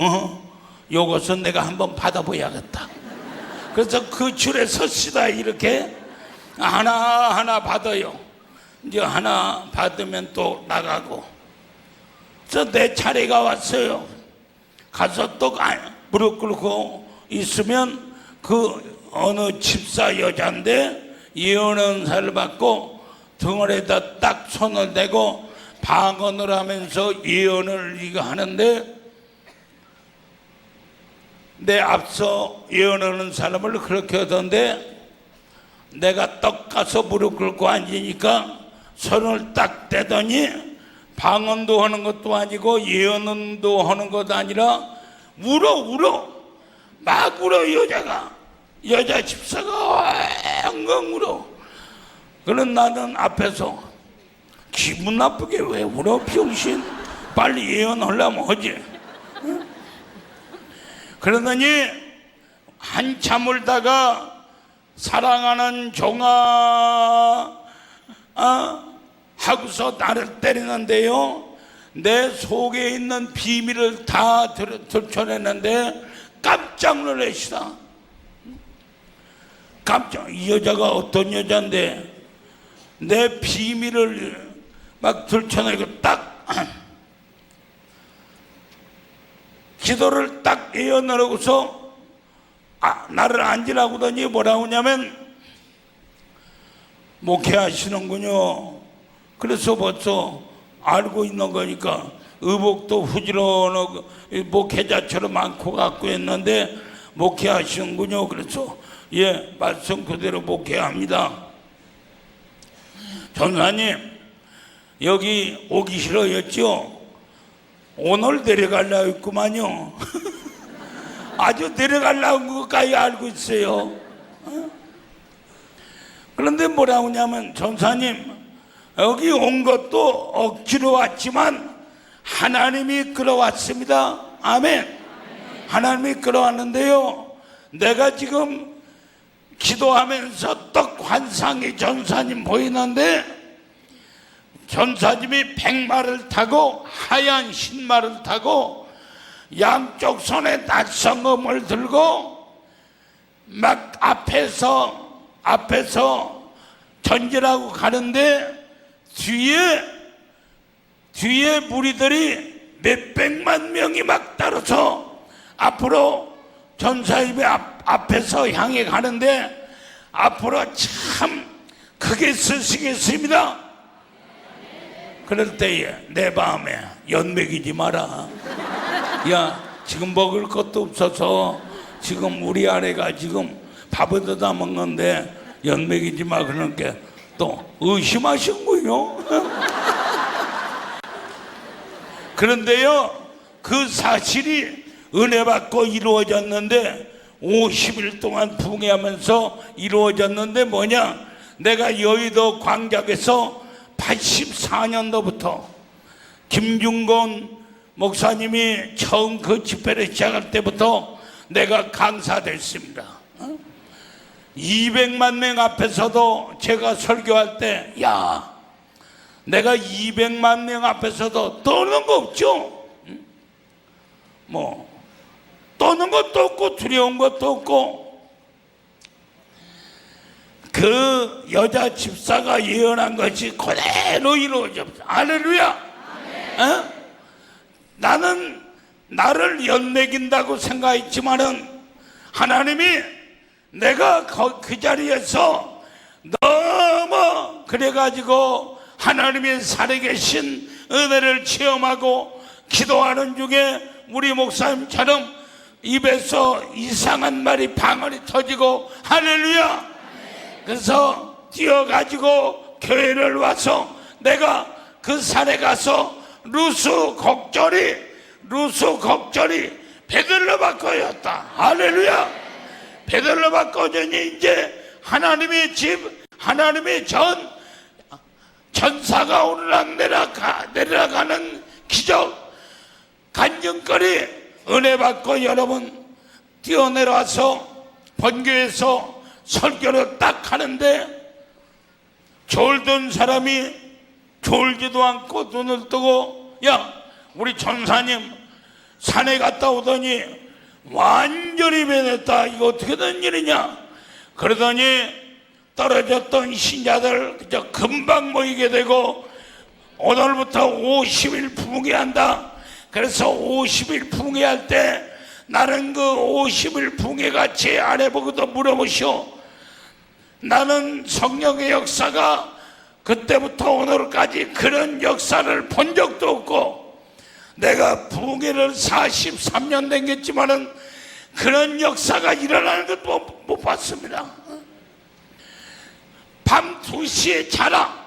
요것은 내가 한번 받아봐야겠다. 그래서 그 줄에 섰시다. 이렇게 하나하나 받아요. 이제 하나 받으면 또 나가고. 그래서 내 차례가 왔어요. 가서 또 무릎 꿇고 있으면 그 어느 집사 여자인데 예언 은사를 받고 등어리에다 딱 손을 대고 방언을 하면서 예언을 이거 하는데, 내 앞서 예언하는 사람을 그렇게 하던데 내가 떡 가서 무릎 꿇고 앉으니까 손을 딱 대더니 방언도 하는 것도 아니고 예언도 하는 것도 아니라 막 울어. 여자 집사가 엉엉 울어. 그런 나는 앞에서 기분 나쁘게 왜 울어 병신, 빨리 예언하려면 하지. 그러더니 한참 울다가 사랑하는 종아 하고서 나를 때리는데요, 내 속에 있는 비밀을 다 들춰내는데 깜짝 놀라시다. 이 여자가 어떤 여자인데 내 비밀을 막 들춰내고 딱 기도를 딱 예언을 하고서 나를 앉으라고 하더니 뭐라고 하냐면 목회하시는군요. 그래서 벌써 알고 있는 거니까 의복도 후지런하고 목회자처럼 많고 갖고 있는데 목회하시는군요. 그래서 예, 말씀 그대로 목회합니다. 전사님 여기 오기 싫어였죠? 오늘 내려가려고 했구만요. 아주 내려가려고 것까지 알고 있어요. 그런데 뭐라고 하냐면 전사님 여기 온 것도 억지로 왔지만 하나님이 끌어왔습니다. 아멘. 하나님이 끌어왔는데요, 내가 지금 기도하면서 떡 환상이 전사님 보이는데, 전사님이 백마를 타고 하얀 신마를 타고 양쪽 손에 낯선검을 들고 막 앞에서 전진하고 가는데 뒤에 무리들이 몇백만 명이 막 따라서 앞으로 전사님의 앞에서 향해 가는데 앞으로 참 크게 쓰시겠습니다. 그럴 때에 내 마음에 연맥이지 마라. 야, 지금 먹을 것도 없어서 지금 우리 아내가 지금 밥을 다 먹는데 연맥이지 마. 그러니까 또 의심하신 거요. 그런데요, 그 사실이 은혜 받고 이루어졌는데 50일 동안 붕괴하면서 이루어졌는데 뭐냐, 내가 여의도 광장에서 84년도부터 김중건 목사님이 처음 그 집회를 시작할 때부터 내가 강사됐습니다. 200만 명 앞에서도 제가 설교할 때, 야, 내가 200만 명 앞에서도 떠는 거 없죠? 뭐 떠는 것도 없고 두려운 것도 없고, 그 여자 집사가 예언한 것이 그대로 이루어졌다. 할렐루야. 어? 나는 나를 연맥인다고 생각했지만은 하나님이 내가 그 자리에서 너무 그래가지고 하나님의 살아계신 은혜를 체험하고 기도하는 중에 우리 목사님처럼 입에서 이상한 말이 방언이 터지고, 할렐루야. 그래서 뛰어가지고 교회를 와서 내가 그 산에 가서 루스 곡절이 베들레 바꿔였다. 할렐루야. 베들레 바꿔더니 이제 하나님의 집, 하나님의 전사가 오르락 내려가는 기적, 간증거리 은혜 받고 여러분 뛰어내려와서 본교에서 설교를 딱 하는데 졸던 사람이 졸지도 않고 눈을 뜨고, 야, 우리 전사님 산에 갔다 오더니 완전히 변했다. 이거 어떻게 된 일이냐? 그러더니 떨어졌던 신자들 그저 금방 모이게 되고 오늘부터 50일 붕괴한다. 그래서 50일 붕괴할 때 나는 그 50일 붕괴가 제 아내 보고도 물어보시오. 나는 성령의 역사가 그때부터 오늘까지 그런 역사를 본 적도 없고, 내가 붕괴를 43년 댕겼지만은 그런 역사가 일어나는 것도 못 봤습니다. 밤 2시에 자라,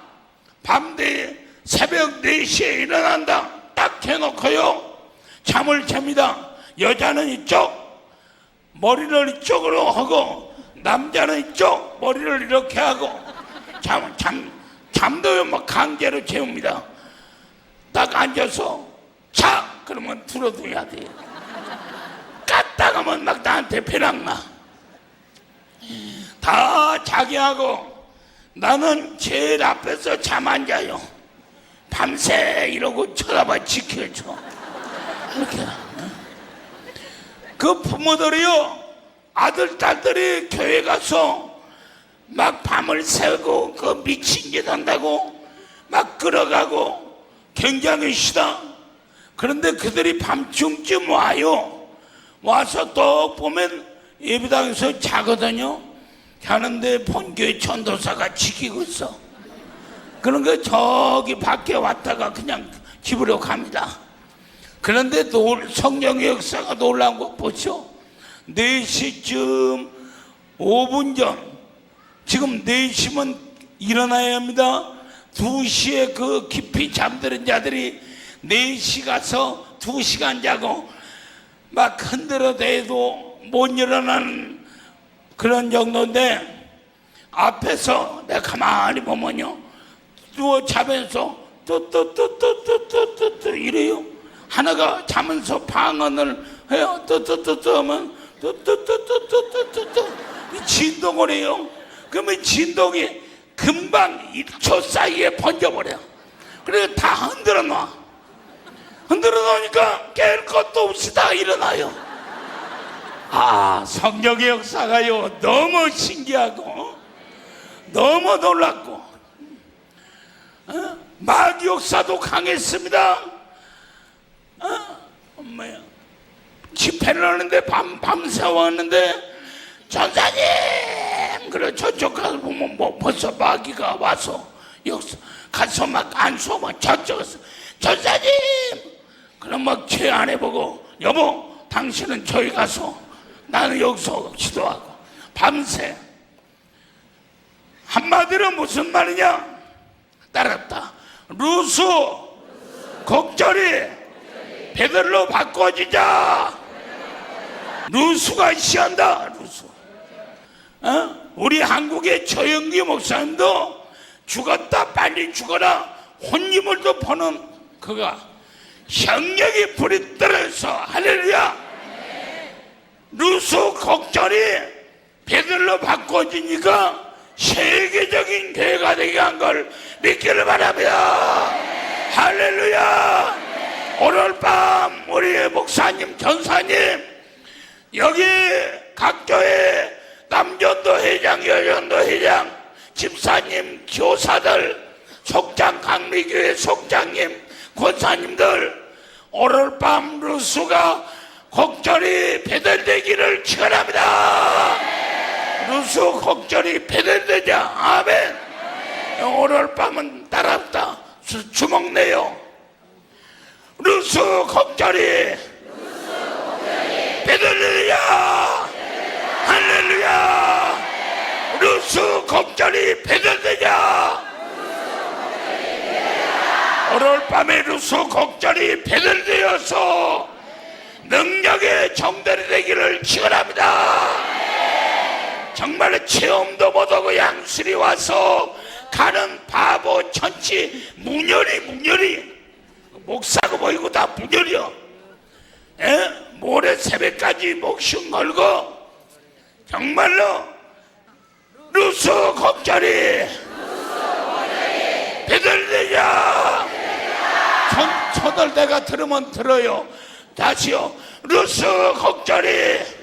새벽 4시에 일어난다. 딱 해놓고요, 잠을 잡니다. 여자는 이쪽, 머리를 이쪽으로 하고 남자는 이쪽, 머리를 이렇게 하고 잠도 막 강제로 재웁니다. 딱 앉아서 자! 그러면 들어둬야 돼. 깠다 가면 막 나한테 배랑나. 다 자기하고 나는 제일 앞에서 잠 안 자요. 밤새 이러고 쳐다봐 지켜줘. 이렇게. 그 부모들이요, 아들, 딸들이 교회 가서 막 밤을 새고 그 미친 짓 한다고 막 끌어가고 굉장히 싫다. 그런데 그들이 밤중쯤 와요. 와서 또 보면 예배당에서 자거든요. 자는데 본교회 전도사가 지키고 있어. 그러니까 저기 밖에 왔다가 그냥 집으로 갑니다. 그런데 성령의 역사가 놀라운 거 보죠. 4시쯤 5분 전, 지금 4시면 일어나야 합니다. 2시에 그 깊이 잠드는 자들이 4시 가서 2시간 자고 막 흔들어대도 못 일어나는 그런 정도인데, 앞에서 내가 가만히 보면요, 누워 자면서 뚜뚜뚜뚜뚜뚜뚜 이래요. 하나가 자면서 방언을 해요. 뚜뚜뚜뚜 하면 뚜뚜뚜뚜뚜뚜뚜 진동을 해요. 그러면 진동이 금방 1초 사이에 번져버려. 그래서 다 흔들어 놔. 흔들어 놓으니까 깰 것도 없이 다 일어나요. 아, 성령의 역사가요, 너무 신기하고 너무 놀랍고, 마귀 역사도 강했습니다. 엄마야, 집회를 하는데 밤새 왔는데, 전사님! 그래, 저쪽 가서 보면 뭐 벌써 마귀가 와서 역사 가서 막 안수하면 저쪽에서 전사님! 그럼 막 죄 안 해보고, 여보, 당신은 저기 가서, 나는 여기서 기도하고, 밤새. 한마디로 무슨 말이냐? 따랐다. 루수, 곡절이 베들로 바꿔지자. 루수가 시한다. 루수. 우리 한국의 조영기 목사님도 죽었다 빨리 죽어라 혼인물도 보는 그가 형력이 불이 떨어져서, 할렐루야. 루수 곡절이 베들로 바꿔지니까 세계적인 교회가 되게 한 걸 믿기를 바랍니다. 할렐루야. 오늘 밤 우리 목사님, 전사님, 여기 각 교회 남전도 회장, 여전도 회장, 집사님, 교사들, 속장, 강리교회 속장님, 권사님들, 오늘 밤 루수가 곡절이 배달되기를 축원합니다. 루수 곡절이 배달되자. 아멘. 오늘 밤은 따랍다. 주먹 내요. 루수 곡절이 배달되자. 할렐루야. 루수 곡절이 배달되자. 오늘 밤에 루수 곡절이 배달되어서 능력의 정들이 되기를 축원합니다. 정말 체험도 못하고 양술이 와서 가는 바보 천치 문열이 목사고 보이고 다 문열이요. 모레 새벽까지 목숨 걸고 정말로 루수 곡절이 배달되자. 초들 내가 들으면 들어요. 다시요. 루수 곡절이